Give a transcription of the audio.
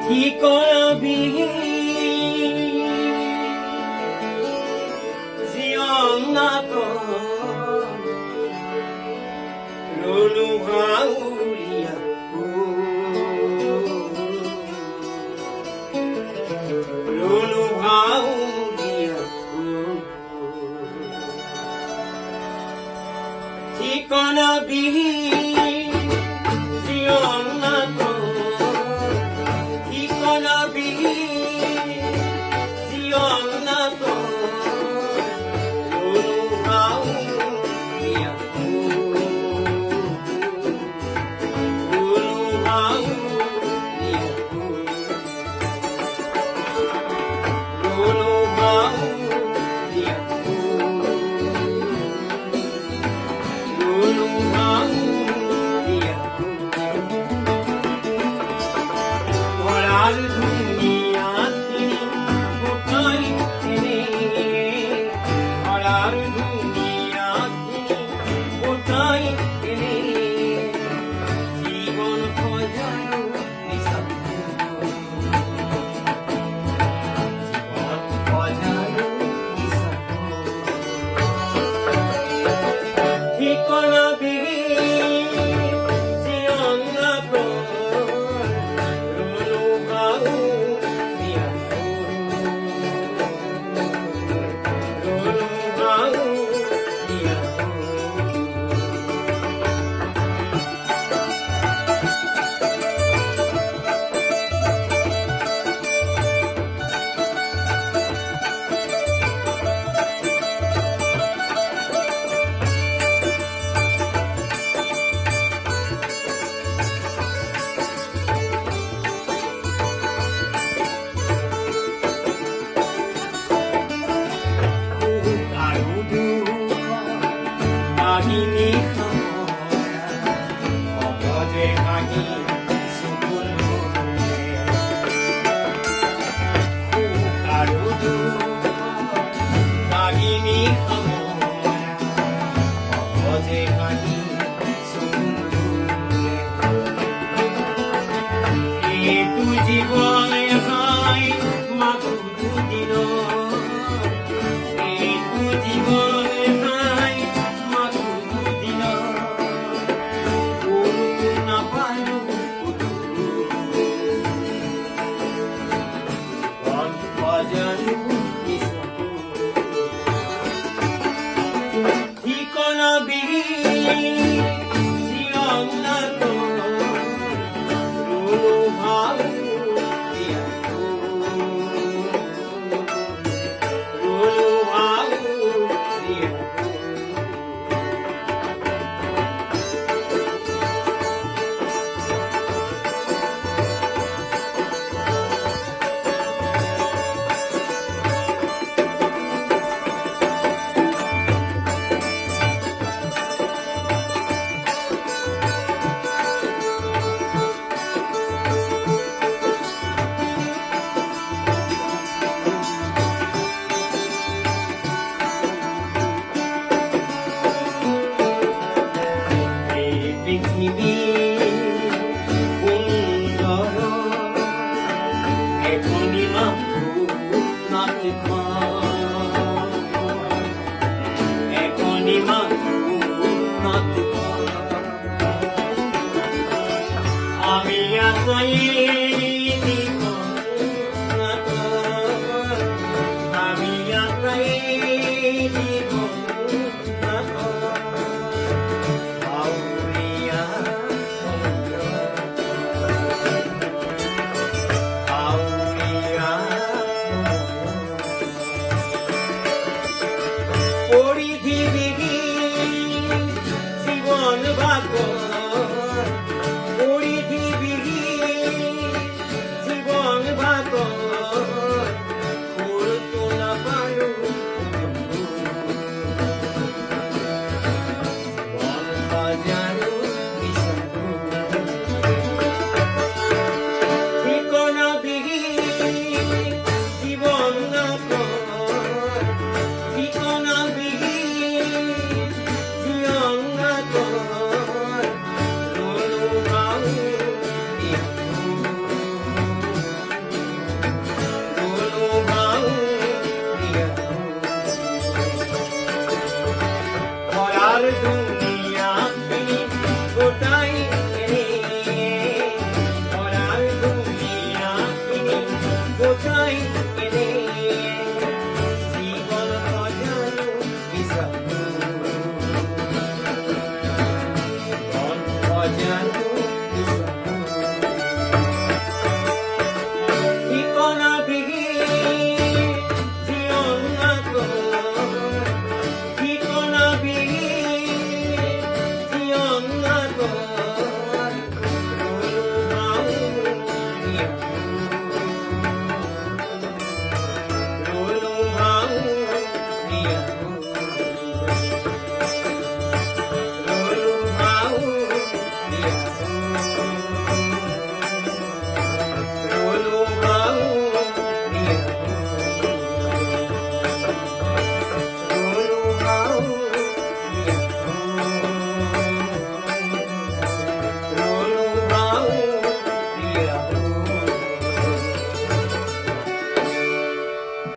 কি করবি জীবনত রলু ভাউরিয়া রলু ভাউরিয়া ঠিকনা বিহীন জীবনত ঠিকনা বিহীন জীবনত রলু ভাউরিয়া রলু ভাউরিয়া রলু ভাউরিয়া রলু ভাউরিয়া ভরার দুনিয়াতে কোথায় ছিলে ভরার দুনিয়াতে কোথায় ছিলে জীবন খোঁজানো নিঃশব্দ জীবন খোঁজানো নিঃশব্দ ঠিকনা বিহীন জীবনত রলু ভাউরিয়া রলু ভাউরিয়া কাহিনী অপদে হাঁহি চকুলোৰে আৰু কাহিনী অপদে হাঁহি চকুলোৰে এইটো জীৱন হয় মাথো দুদিন এইটো জীৱন ঠিকনা বিহীন জীবনত রলু ভাউরিয়া রলু ভাউরিয়া পৃথিবী সুন্দর এখনই মাত্র এখনই মাত্র আমি আসাই আমি আসাই পরিধি বিহীন জীবন ভাগ্য